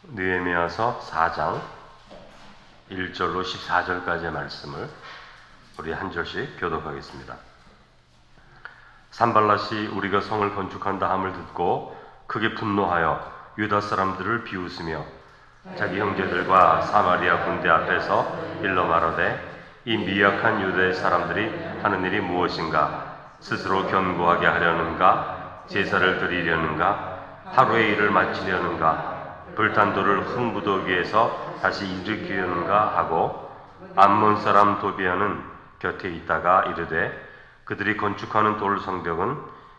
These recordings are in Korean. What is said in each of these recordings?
느헤미야서 4장 1절로 14절까지의 말씀을 우리 한 절씩 교독하겠습니다. 산발랏이 우리가 성을 건축한다 함을 듣고 크게 분노하여 유다 사람들을 비웃으며 자기 형제들과 사마리아 군대 앞에서 일러 말하되 이 미약한 유다의 사람들이 하는 일이 무엇인가? 스스로 견고하게 하려는가? 제사를 드리려는가? 하루의 일을 마치려는가? 불탄 돌을 흙무더기에서 다시 일으키려는가 하고 암몬 사람 도비아는 곁에 있다가 이르되 그들이 건축하는 돌 성벽은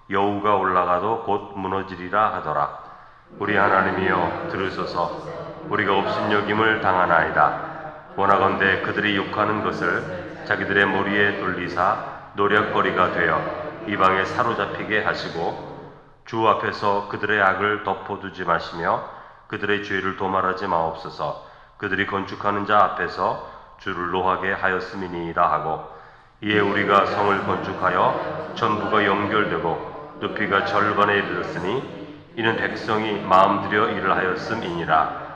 여우가 올라가도 곧 무너지리라 하더라. 우리 하나님이여 들으소서. 우리가 업신여김을 당하나이다. 원하건대 그들이 욕하는 것을 자기들의 머리에 돌리사 노략거리가 되어 이방에 사로잡히게 하시고 주 앞에서 그들의 악을 덮어두지 마시며 그들의 죄를 도말하지 마옵소서. 그들이 건축하는 자 앞에서 주를 노하게 하였음이니이다 하고 이에 우리가 성을 건축하여 전부가 연결되고 높이가 절반에 이르렀으니 이는 백성이 마음들여 일을 하였음이니라.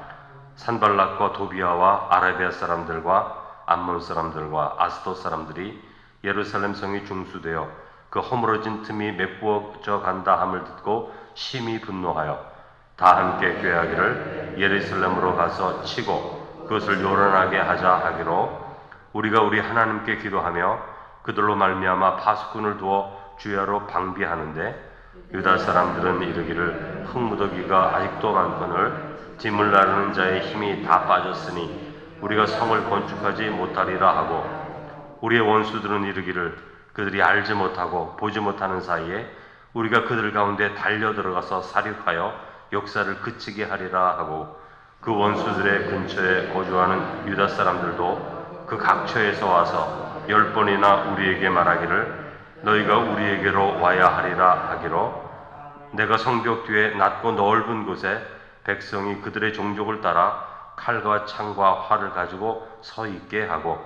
산발락과 도비아와 아라비아 사람들과 암몬 사람들과 아스돗 사람들이 예루살렘 성이 중수되어 그 허물어진 틈이 메꾸어져 간다 함을 듣고 심히 분노하여 다 함께 꾀하기를 예루살렘으로 가서 치고 그것을 요란하게 하자 하기로 우리가 우리 하나님께 기도하며 그들로 말미암아 파수꾼을 두어 주야로 방비하는데 유다 사람들은 이르기를 흙무더기가 아직도 많거늘 짐을 나르는 자의 힘이 다 빠졌으니 우리가 성을 건축하지 못하리라 하고 우리의 원수들은 이르기를 그들이 알지 못하고 보지 못하는 사이에 우리가 그들 가운데 달려 들어가서 살육하여 역사를 그치게 하리라 하고 그 원수들의 근처에 거주하는 유다 사람들도 그 각처에서 와서 10번이나 우리에게 말하기를 너희가 우리에게로 와야 하리라 하기로 내가 성벽 뒤에 낮고 넓은 곳에 백성이 그들의 종족을 따라 칼과 창과 활을 가지고 서 있게 하고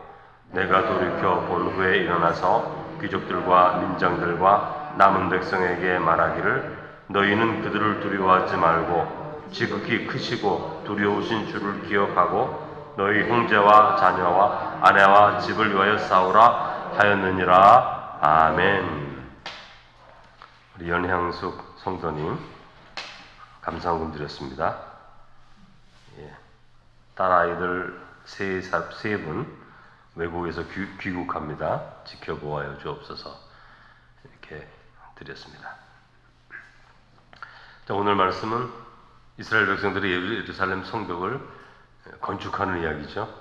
내가 돌이켜 본 후에 일어나서 귀족들과 민장들과 남은 백성에게 말하기를 너희는 그들을 두려워하지 말고 지극히 크시고 두려우신 주를 기억하고 너희 형제와 자녀와 아내와 집을 위하여 싸우라 하였느니라. 아멘. 우리 연향숙 성도님 감사헌금 드렸습니다. 딸아이들 세 분 외국에서 귀국합니다. 지켜보아요 주옵소서. 이렇게 드렸습니다. 자, 오늘 말씀은 이스라엘 백성들이 예루살렘 성벽을 건축하는 이야기죠.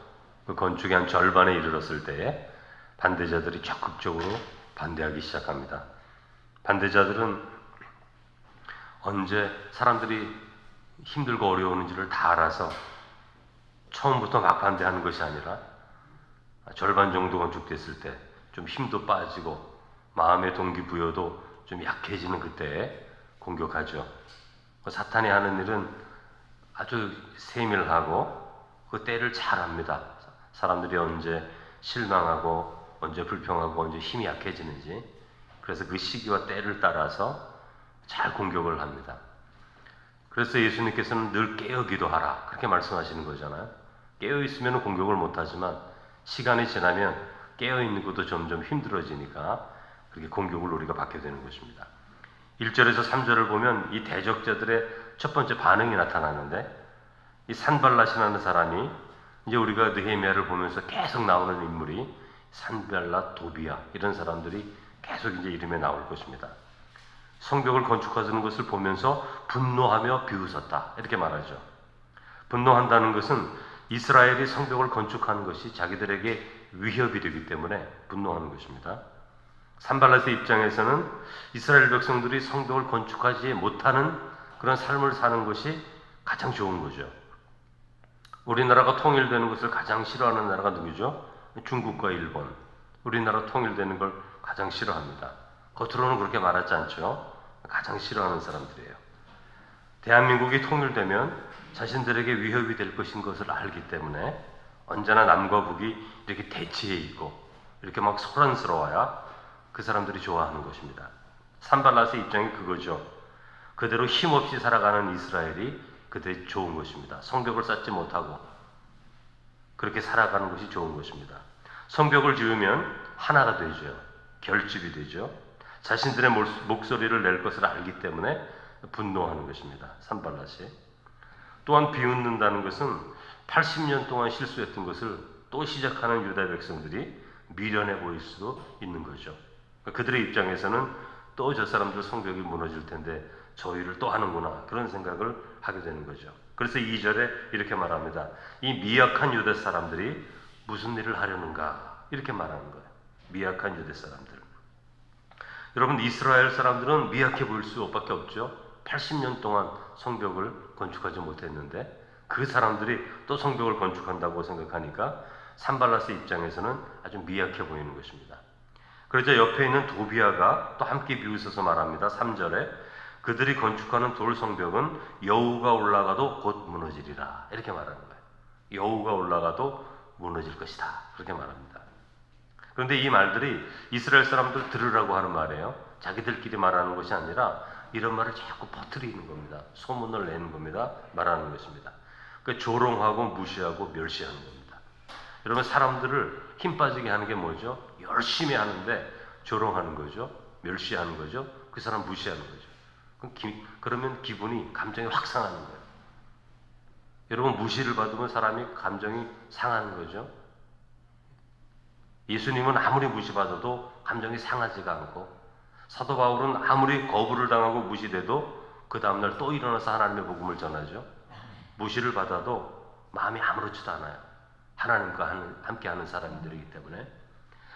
그 건축의 한 절반에 이르렀을 때에 반대자들이 적극적으로 반대하기 시작합니다. 반대자들은 언제 사람들이 힘들고 어려우는지를 다 알아서 처음부터 막 반대하는 것이 아니라 절반 정도 건축됐을 때 좀 힘도 빠지고 마음의 동기부여도 좀 약해지는 그때에 공격하죠. 사탄이 하는 일은 아주 세밀하고 그 때를 잘 압니다. 사람들이 언제 실망하고 언제 불평하고 언제 힘이 약해지는지 그래서 그 시기와 때를 따라서 잘 공격을 합니다. 그래서 예수님께서는 늘 깨어 기도하라 그렇게 말씀하시는 거잖아요. 깨어 있으면 공격을 못하지만 시간이 지나면 깨어 있는 것도 점점 힘들어지니까 그렇게 공격을 우리가 받게 되는 것입니다. 1절에서 3절을 보면 이 대적자들의 첫 번째 반응이 나타나는데 이 산발랏이라는 사람이 이제 우리가 느헤미야를 보면서 계속 나오는 인물이 산발랏, 도비아 이런 사람들이 계속 이제 이름에 나올 것입니다. 성벽을 건축하는 것을 보면서 분노하며 비웃었다 이렇게 말하죠. 분노한다는 것은 이스라엘이 성벽을 건축하는 것이 자기들에게 위협이 되기 때문에 분노하는 것입니다. 산발랏의 입장에서는 이스라엘 백성들이 성벽을 건축하지 못하는 그런 삶을 사는 것이 가장 좋은 거죠. 우리나라가 통일되는 것을 가장 싫어하는 나라가 누구죠? 중국과 일본. 우리나라 통일되는 걸 가장 싫어합니다. 겉으로는 그렇게 말하지 않죠. 가장 싫어하는 사람들이에요. 대한민국이 통일되면 자신들에게 위협이 될 것인 것을 알기 때문에 언제나 남과 북이 이렇게 대치해 있고 이렇게 막 소란스러워야 그 사람들이 좋아하는 것입니다. 산발랏의 입장이 그거죠. 그대로 힘없이 살아가는 이스라엘이 그들이 좋은 것입니다. 성벽을 쌓지 못하고 그렇게 살아가는 것이 좋은 것입니다. 성벽을 지으면 하나가 되죠. 결집이 되죠. 자신들의 목소리를 낼 것을 알기 때문에 분노하는 것입니다. 산발랏이. 또한 비웃는다는 것은 80년 동안 실수했던 것을 또 시작하는 유다 백성들이 미련해 보일 수도 있는 거죠. 그들의 입장에서는 또 저 사람들 성벽이 무너질 텐데 저 일을 또 하는구나, 그런 생각을 하게 되는 거죠. 그래서 2절에 이렇게 말합니다. 이 미약한 유대 사람들이 무슨 일을 하려는가, 이렇게 말하는 거예요. 미약한 유대 사람들. 여러분, 이스라엘 사람들은 미약해 보일 수밖에 없죠. 80년 동안 성벽을 건축하지 못했는데 그 사람들이 또 성벽을 건축한다고 생각하니까 산발랏의 입장에서는 아주 미약해 보이는 것입니다. 그러자 옆에 있는 도비아가 또 함께 비웃어서 말합니다. 3절에 그들이 건축하는 돌 성벽은 여우가 올라가도 곧 무너지리라, 이렇게 말하는 거예요. 여우가 올라가도 무너질 것이다, 그렇게 말합니다. 그런데 이 말들이 이스라엘 사람들 들으라고 하는 말이에요. 자기들끼리 말하는 것이 아니라 이런 말을 자꾸 퍼뜨리는 겁니다. 소문을 내는 겁니다. 말하는 것입니다. 그 조롱하고 무시하고 멸시하는 겁니다. 여러분, 사람들을 힘 빠지게 하는 게 뭐죠? 열심히 하는데 조롱하는 거죠. 멸시하는 거죠. 그 사람 무시하는 거죠. 그러면 기분이, 감정이 확 상하는 거예요. 여러분, 무시를 받으면 사람이 감정이 상하는 거죠. 예수님은 아무리 무시받아도 감정이 상하지가 않고, 사도 바울은 아무리 거부를 당하고 무시돼도 그 다음날 또 일어나서 하나님의 복음을 전하죠. 무시를 받아도 마음이 아무렇지도 않아요. 하나님과 함께하는 사람들이기 때문에.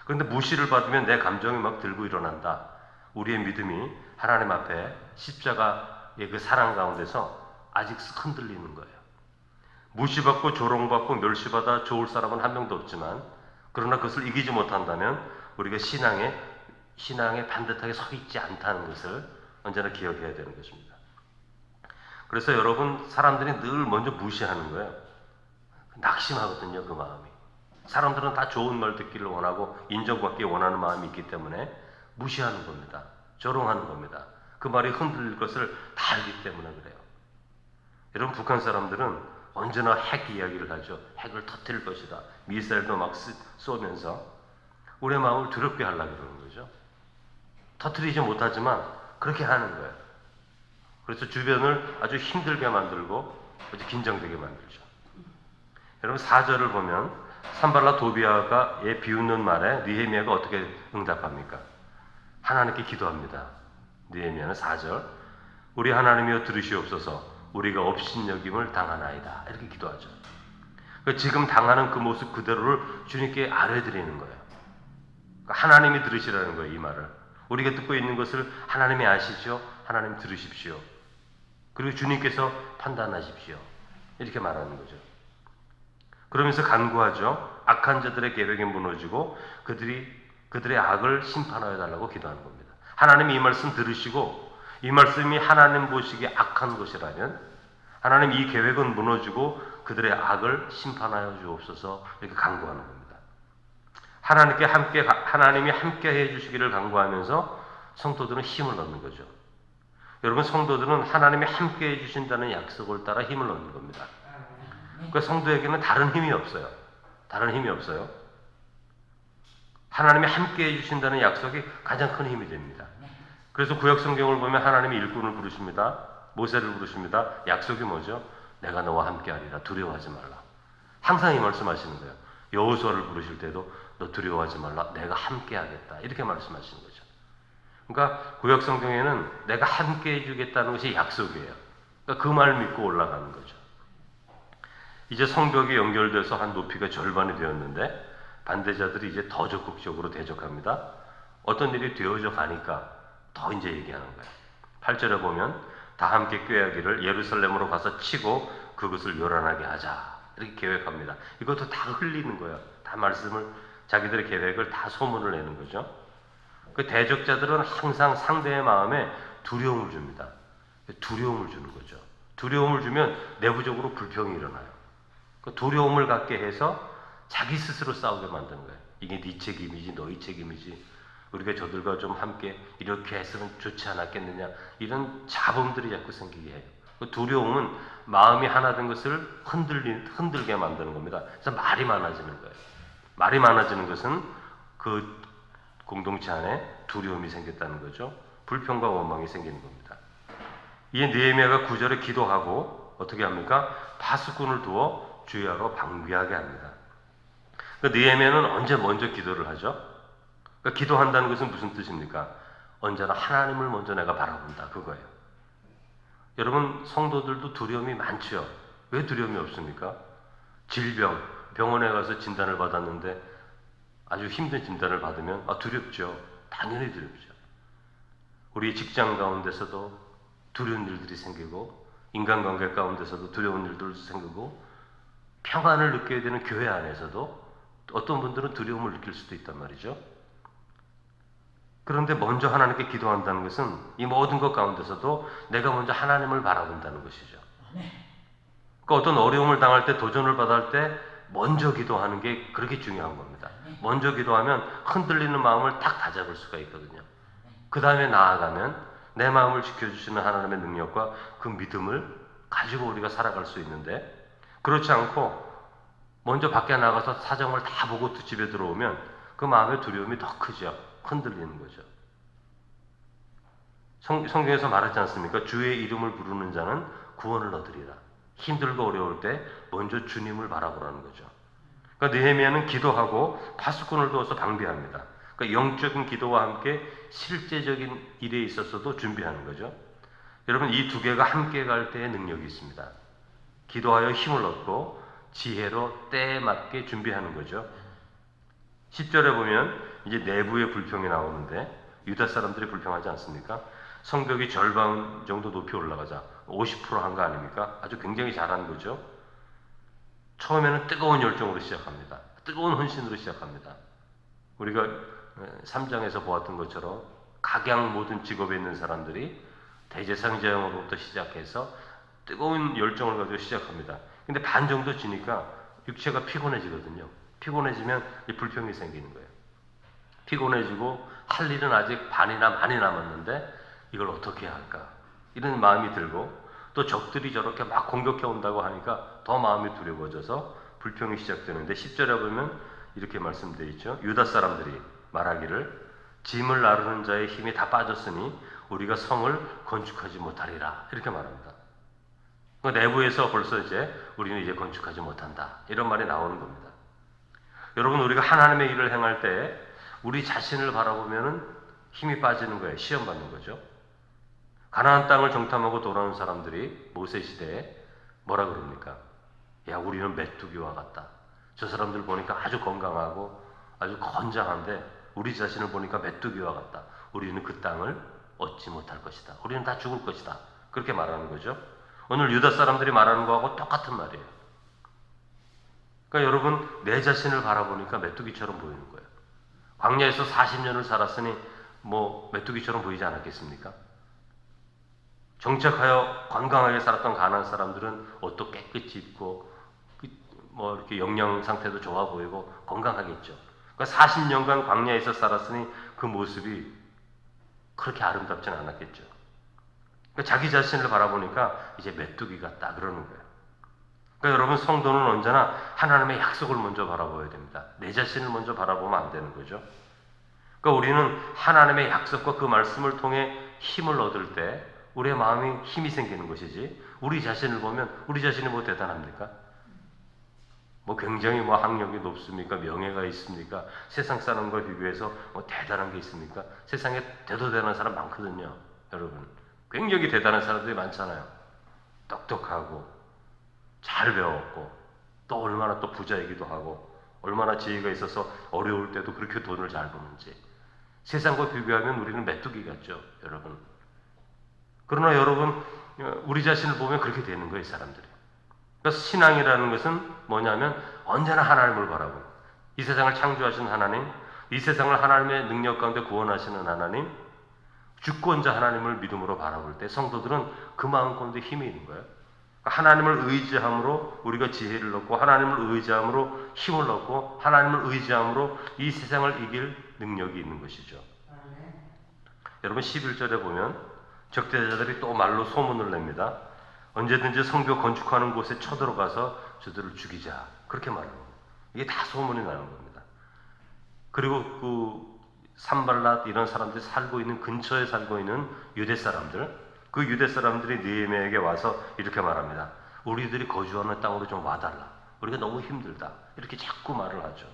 그런데 무시를 받으면 내 감정이 막 들고 일어난다. 우리의 믿음이 하나님 앞에 십자가의 그 사랑 가운데서 아직 흔들리는 거예요. 무시받고 조롱받고 멸시받아 좋을 사람은 한 명도 없지만, 그러나 그것을 이기지 못한다면 우리가 신앙에 반듯하게 서 있지 않다는 것을 언제나 기억해야 되는 것입니다. 그래서 여러분, 사람들이 늘 먼저 무시하는 거예요. 낙심하거든요, 그 마음이. 사람들은 다 좋은 말 듣기를 원하고 인정받기 원하는 마음이 있기 때문에 무시하는 겁니다. 조롱하는 겁니다. 그 말이 흔들릴 것을 다 알기 때문에 그래요. 여러분, 북한 사람들은 언제나 핵 이야기를 하죠. 핵을 터뜨릴 것이다. 미사일도 막 쏘면서 우리의 마음을 두렵게 하려고 그러는 거죠. 터뜨리지 못하지만 그렇게 하는 거예요. 그래서 주변을 아주 힘들게 만들고 아주 긴장되게 만들죠. 여러분, 4절을 보면 산발랏 도비아가 비웃는 말에 느헤미야가 어떻게 응답합니까? 하나님께 기도합니다. 느헤미야는 4절, 우리 하나님이여 들으시옵소서, 우리가 업신여김을 당하나이다, 이렇게 기도하죠. 지금 당하는 그 모습 그대로를 주님께 아뢰드리는 거예요. 하나님이 들으시라는 거예요, 이 말을. 우리가 듣고 있는 것을 하나님이 아시죠? 하나님 들으십시오. 그리고 주님께서 판단하십시오, 이렇게 말하는 거죠. 그러면서 간구하죠. 악한 자들의 계획이 무너지고 그들의 악을 심판하여 달라고 기도하는 겁니다. 하나님이 이 말씀 들으시고 이 말씀이 하나님 보시기에 악한 것이라면 하나님 이 계획은 무너지고 그들의 악을 심판하여 주옵소서, 이렇게 간구하는 겁니다. 하나님이 함께 해주시기를 간구하면서 성도들은 힘을 얻는 거죠. 여러분, 성도들은 하나님이 함께 해주신다는 약속을 따라 힘을 얻는 겁니다. 그러니까 성도에게는 다른 힘이 없어요. 다른 힘이 없어요. 하나님이 함께 해주신다는 약속이 가장 큰 힘이 됩니다. 그래서 구약 성경을 보면 하나님이 일꾼을 부르십니다. 모세를 부르십니다. 약속이 뭐죠? 내가 너와 함께하리라, 두려워하지 말라. 항상 이 말씀하시는 거예요. 여호수아를 부르실 때도 너 두려워하지 말라, 내가 함께하겠다, 이렇게 말씀하시는 거죠. 그러니까 구약 성경에는 내가 함께 해주겠다는 것이 약속이에요. 그러니까 그 말 믿고 올라가는 거죠. 이제 성벽이 연결돼서 한 높이가 절반이 되었는데 반대자들이 이제 더 적극적으로 대적합니다. 어떤 일이 되어져 가니까 더 이제 얘기하는 거예요. 8절에 보면 다 함께 꾀하기를 예루살렘으로 가서 치고 그것을 요란하게 하자, 이렇게 계획합니다. 이것도 다 흘리는 거예요. 다 말씀을, 자기들의 계획을 다 소문을 내는 거죠. 그 대적자들은 항상 상대의 마음에 두려움을 줍니다. 두려움을 주는 거죠. 두려움을 주면 내부적으로 불평이 일어나요. 그 두려움을 갖게 해서 자기 스스로 싸우게 만드는 거예요. 이게 네 책임이지, 너희 책임이지, 우리가 저들과 좀 함께 이렇게 해서는 좋지 않았겠느냐, 이런 자범들이 자꾸 생기게 해요. 그 두려움은 마음이 하나 된 것을 흔들게 만드는 겁니다. 그래서 말이 많아지는 거예요. 말이 많아지는 것은 그 공동체 안에 두려움이 생겼다는 거죠. 불평과 원망이 생기는 겁니다. 이에 느헤미야가 9절에 기도하고 어떻게 합니까? 파수꾼을 두어 주야로 방비하게 합니다. 그러니까 느헤미야는 언제 먼저 기도를 하죠? 그러니까 기도한다는 것은 무슨 뜻입니까? 언제나 하나님을 먼저 내가 바라본다, 그거예요. 여러분, 성도들도 두려움이 많죠. 왜 두려움이 없습니까? 질병, 병원에 가서 진단을 받았는데 아주 힘든 진단을 받으면 두렵죠. 당연히 두렵죠. 우리 직장 가운데서도 두려운 일들이 생기고, 인간관계 가운데서도 두려운 일들도 생기고, 평안을 느껴야 되는 교회 안에서도 어떤 분들은 두려움을 느낄 수도 있단 말이죠. 그런데 먼저 하나님께 기도한다는 것은 이 모든 것 가운데서도 내가 먼저 하나님을 바라본다는 것이죠. 그러니까 어떤 어려움을 당할 때, 도전을 받을 때 먼저 기도하는 게 그렇게 중요한 겁니다. 먼저 기도하면 흔들리는 마음을 딱 다잡을 수가 있거든요. 그 다음에 나아가면 내 마음을 지켜주시는 하나님의 능력과 그 믿음을 가지고 우리가 살아갈 수 있는데, 그렇지 않고 먼저 밖에 나가서 사정을 다 보고 집에 들어오면 그 마음의 두려움이 더 크죠. 흔들리는 거죠. 성경에서 말하지 않습니까? 주의 이름을 부르는 자는 구원을 얻으리라. 힘들고 어려울 때 먼저 주님을 바라보라는 거죠. 그러니까 느헤미야는 기도하고 파수꾼을 두어서 방비합니다. 그러니까 영적인 기도와 함께 실제적인 일에 있어서도 준비하는 거죠. 여러분, 이 두 개가 함께 갈 때의 능력이 있습니다. 기도하여 힘을 얻고 지혜로 때에 맞게 준비하는 거죠. 10절에 보면 이제 내부의 불평이 나오는데, 유다 사람들이 불평하지 않습니까? 성벽이 절반 정도 높이 올라가자 50%한 거 아닙니까? 아주 굉장히 잘한 거죠. 처음에는 뜨거운 열정으로 시작합니다. 뜨거운 헌신으로 시작합니다. 우리가 3장에서 보았던 것처럼 각양 모든 직업에 있는 사람들이 대제사장으로부터 시작해서 뜨거운 열정을 가지고 시작합니다. 근데 반 정도 지니까 육체가 피곤해지거든요. 피곤해지면 이 불평이 생기는 거예요. 피곤해지고 할 일은 아직 반이나 많이 남았는데 이걸 어떻게 해야 할까? 이런 마음이 들고, 또 적들이 저렇게 막 공격해 온다고 하니까 더 마음이 두려워져서 불평이 시작되는데, 10절에 보면 이렇게 말씀되어 있죠. 유다 사람들이 말하기를 짐을 나르는 자의 힘이 다 빠졌으니 우리가 성을 건축하지 못하리라, 이렇게 말합니다. 내부에서 벌써 이제 우리는 이제 건축하지 못한다, 이런 말이 나오는 겁니다. 여러분, 우리가 하나님의 일을 행할 때 우리 자신을 바라보면은 힘이 빠지는 거예요. 시험 받는 거죠. 가나안 땅을 정탐하고 돌아오는 사람들이 모세 시대에 뭐라 그럽니까? 야, 우리는 메뚜기와 같다. 저 사람들 보니까 아주 건강하고 아주 건장한데 우리 자신을 보니까 메뚜기와 같다. 우리는 그 땅을 얻지 못할 것이다. 우리는 다 죽을 것이다. 그렇게 말하는 거죠. 오늘 유다 사람들이 말하는 거하고 똑같은 말이에요. 그러니까 여러분, 내 자신을 바라보니까 메뚜기처럼 보이는 거예요. 광야에서 40년을 살았으니 뭐 메뚜기처럼 보이지 않았겠습니까? 정착하여 건강하게 살았던 가나안 사람들은 옷도 깨끗이 입고 뭐 이렇게 영양 상태도 좋아 보이고 건강하겠죠. 그러니까 40년간 광야에서 살았으니 그 모습이 그렇게 아름답지는 않았겠죠. 그러니까 자기 자신을 바라보니까 이제 메뚜기 같다, 그러는 거예요. 그러니까 여러분, 성도는 언제나 하나님의 약속을 먼저 바라봐야 됩니다. 내 자신을 먼저 바라보면 안 되는 거죠. 그러니까 우리는 하나님의 약속과 그 말씀을 통해 힘을 얻을 때 우리의 마음이 힘이 생기는 것이지, 우리 자신을 보면 우리 자신이 뭐 대단합니까? 뭐 굉장히 뭐 학력이 높습니까? 명예가 있습니까? 세상 사람과 비교해서 뭐 대단한 게 있습니까? 세상에 대단한 사람 많거든요. 여러분, 굉장히 대단한 사람들이 많잖아요. 똑똑하고 잘 배웠고 또 얼마나 또 부자이기도 하고 얼마나 지혜가 있어서 어려울 때도 그렇게 돈을 잘 버는지. 세상과 비교하면 우리는 메뚜기 같죠, 여러분. 그러나 여러분, 우리 자신을 보면 그렇게 되는 거예요, 사람들이. 그래서 신앙이라는 것은 뭐냐면 언제나 하나님을 바라보고, 이 세상을 창조하신 하나님, 이 세상을 하나님의 능력 가운데 구원하시는 하나님, 주권자 하나님을 믿음으로 바라볼 때 성도들은 그 마음 가운데 힘이 있는 거예요. 하나님을 의지함으로 우리가 지혜를 얻고, 하나님을 의지함으로 힘을 얻고, 하나님을 의지함으로 이 세상을 이길 능력이 있는 것이죠. 여러분, 11절에 보면 적대자들이 또 말로 소문을 냅니다. 언제든지 성벽 건축하는 곳에 쳐들어가서 저들을 죽이자. 그렇게 말하는 거예요. 이게 다 소문이 나는 겁니다. 그리고 그 산발랏 이런 사람들이 살고 있는 근처에 살고 있는 유대 사람들, 그 유대 사람들이 느헤미야에게 와서 이렇게 말합니다. 우리들이 거주하는 땅으로 좀 와달라. 우리가 너무 힘들다. 이렇게 자꾸 말을 하죠.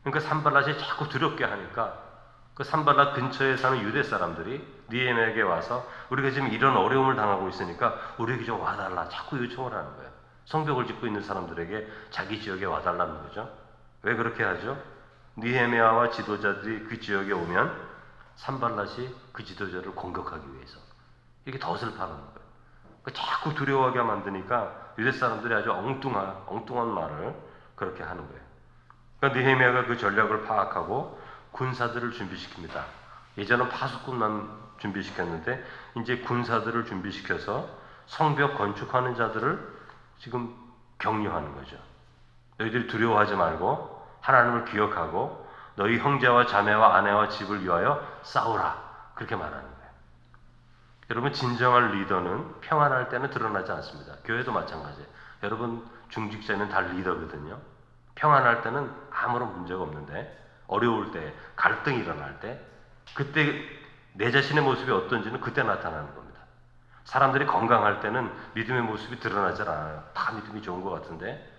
그러니까 산발랏이 자꾸 두렵게 하니까 그 산발랏 근처에 사는 유대 사람들이 느헤미야에게 와서 우리가 지금 이런 어려움을 당하고 있으니까 우리에게 좀 와달라. 자꾸 요청을 하는 거예요. 성벽을 짓고 있는 사람들에게 자기 지역에 와달라는 거죠. 왜 그렇게 하죠? 느헤미야와 지도자들이 그 지역에 오면 산발랏이 그 지도자를 공격하기 위해서 이렇게 덫을 파는 거예요. 자꾸 두려워하게 만드니까 유대 사람들이 아주 엉뚱한 말을 그렇게 하는 거예요. 그러니까 느헤미야가 그 전략을 파악하고 군사들을 준비시킵니다. 예전은 파수꾼만 준비시켰는데 이제 군사들을 준비시켜서 성벽 건축하는 자들을 지금 격려하는 거죠. 너희들이 두려워하지 말고 하나님을 기억하고 너희 형제와 자매와 아내와 집을 위하여 싸우라. 그렇게 말하는 거예요. 여러분, 진정한 리더는 평안할 때는 드러나지 않습니다. 교회도 마찬가지예요. 여러분, 중직자는 다 리더거든요. 평안할 때는 아무런 문제가 없는데 어려울 때, 갈등이 일어날 때 그때 내 자신의 모습이 어떤지는 그때 나타나는 겁니다. 사람들이 건강할 때는 믿음의 모습이 드러나지 않아요. 다 믿음이 좋은 것 같은데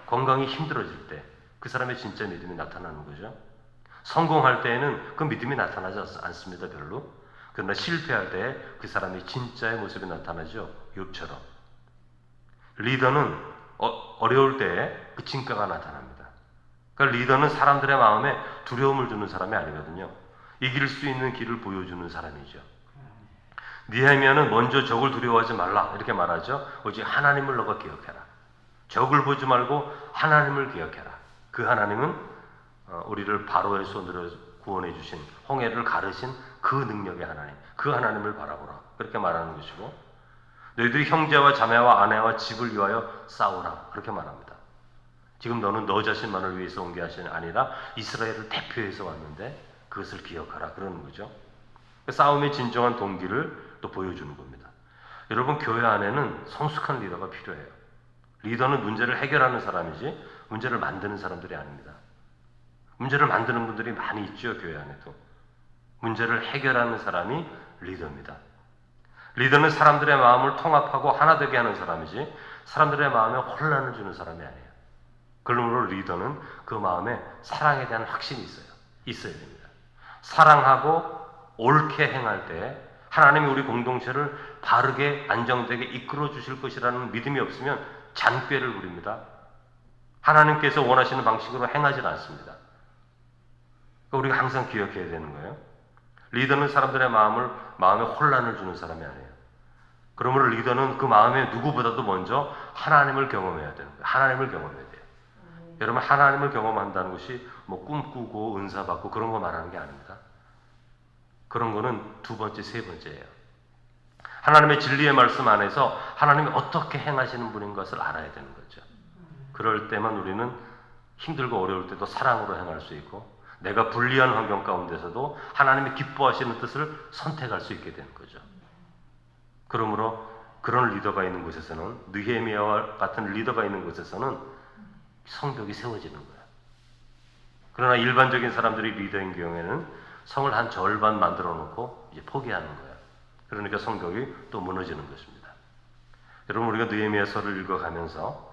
건강이 힘들어질 때 그 사람의 진짜 믿음이 나타나는 거죠. 성공할 때에는 그 믿음이 나타나지 않습니다. 별로. 그러나 실패할 때 그 사람의 진짜의 모습이 나타나죠. 욥처럼. 리더는 어려울 때 그 진가가 나타납니다. 그러니까 리더는 사람들의 마음에 두려움을 주는 사람이 아니거든요. 이길 수 있는 길을 보여주는 사람이죠. 느헤미야는 먼저 적을 두려워하지 말라 이렇게 말하죠. 오직 하나님을 너가 기억해라. 적을 보지 말고 하나님을 기억해라. 그 하나님은 우리를 바로의 손으로 구원해 주신, 홍해를 가르신 그 능력의 하나님, 그 하나님을 바라보라. 그렇게 말하는 것이고, 너희들이 형제와 자매와 아내와 집을 위하여 싸우라. 그렇게 말합니다. 지금 너는 너 자신만을 위해서 온 게 아니라 이스라엘을 대표해서 왔는데 그것을 기억하라. 그러는 거죠. 싸움의 진정한 동기를 또 보여주는 겁니다. 여러분, 교회 안에는 성숙한 리더가 필요해요. 리더는 문제를 해결하는 사람이지 문제를 만드는 사람들이 아닙니다. 문제를 만드는 분들이 많이 있죠. 교회 안에도. 문제를 해결하는 사람이 리더입니다. 리더는 사람들의 마음을 통합하고 하나 되게 하는 사람이지 사람들의 마음에 혼란을 주는 사람이 아니에요. 그러므로 리더는 그 마음에 사랑에 대한 확신이 있어야 됩니다. 사랑하고 옳게 행할 때 하나님이 우리 공동체를 바르게 안정되게 이끌어 주실 것이라는 믿음이 없으면 잔꾀를 부립니다. 하나님께서 원하시는 방식으로 행하지는 않습니다. 우리가 항상 기억해야 되는 거예요. 리더는 사람들의 마음에 혼란을 주는 사람이 아니에요. 그러므로 리더는 그 마음에 누구보다도 먼저 하나님을 경험해야 되는 거예요. 하나님을 경험해야 돼요. 여러분, 하나님을 경험한다는 것이 뭐 꿈꾸고 은사 받고 그런 거 말하는 게 아닙니다. 그런 거는 두 번째, 세 번째예요. 하나님의 진리의 말씀 안에서 하나님이 어떻게 행하시는 분인 것을 알아야 되는 거죠. 그럴 때만 우리는 힘들고 어려울 때도 사랑으로 행할 수 있고 내가 불리한 환경 가운데서도 하나님이 기뻐하시는 뜻을 선택할 수 있게 되는 거죠. 그러므로 그런 리더가 있는 곳에서는, 느헤미야와 같은 리더가 있는 곳에서는 성벽이 세워지는 거예요. 그러나 일반적인 사람들이 리더인 경우에는 성을 한 절반 만들어 놓고 이제 포기하는 거예요. 그러니까 성벽이 또 무너지는 것입니다. 여러분, 우리가 느헤미야서를 읽어가면서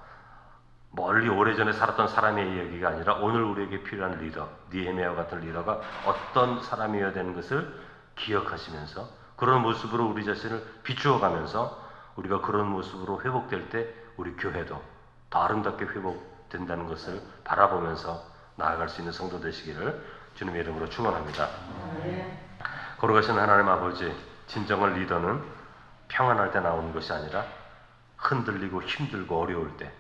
멀리 오래전에 살았던 사람의 이야기가 아니라 오늘 우리에게 필요한 리더, 느헤미야와 같은 리더가 어떤 사람이어야 되는 것을 기억하시면서 그런 모습으로 우리 자신을 비추어가면서 우리가 그런 모습으로 회복될 때 우리 교회도 더 아름답게 회복된다는 것을 바라보면서 나아갈 수 있는 성도 되시기를 주님의 이름으로 축원합니다. 거룩하신 하나님 아버지, 진정한 리더는 평안할 때 나오는 것이 아니라 흔들리고 힘들고 어려울 때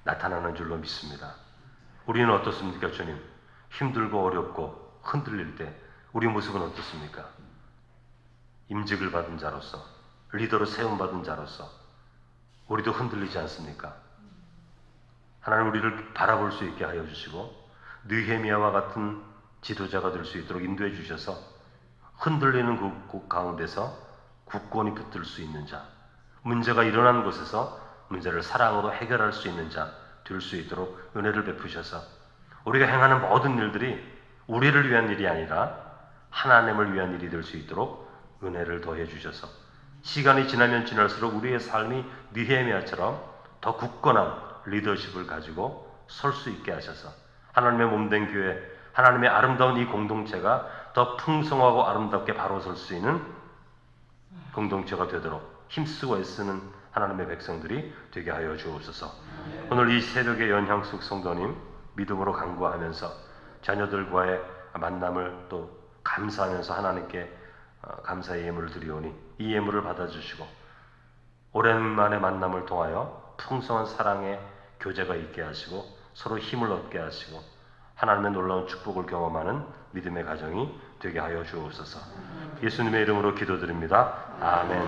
나타나는 줄로 믿습니다. 우리는 어떻습니까, 주님? 힘들고 어렵고 흔들릴 때 우리 모습은 어떻습니까? 임직을 받은 자로서, 리더로 세움받은 자로서 우리도 흔들리지 않습니까? 하나님, 우리를 바라볼 수 있게 하여 주시고 느헤미야와 같은 지도자가 될 수 있도록 인도해 주셔서 흔들리는 그 가운데서 굳건히 붙들 수 있는 자, 문제가 일어난 곳에서 문제를 사랑으로 해결할 수 있는 자 될 수 있도록 은혜를 베푸셔서 우리가 행하는 모든 일들이 우리를 위한 일이 아니라 하나님을 위한 일이 될 수 있도록 은혜를 더해 주셔서 시간이 지나면 지날수록 우리의 삶이 느헤미야처럼 더 굳건한 리더십을 가지고 설 수 있게 하셔서 하나님의 몸된 교회, 하나님의 아름다운 이 공동체가 더 풍성하고 아름답게 바로 설 수 있는 공동체가 되도록 힘쓰고 애쓰는 하나님의 백성들이 되게 하여 주옵소서. 오늘 이 새벽에 연향숙 성도님 믿음으로 간구하면서 자녀들과의 만남을 또 감사하면서 하나님께 감사의 예물을 드리오니 이 예물을 받아주시고 오랜만에 만남을 통하여 풍성한 사랑의 교제가 있게 하시고 서로 힘을 얻게 하시고 하나님의 놀라운 축복을 경험하는 믿음의 가정이 되게 하여 주옵소서. 예수님의 이름으로 기도드립니다. 아멘.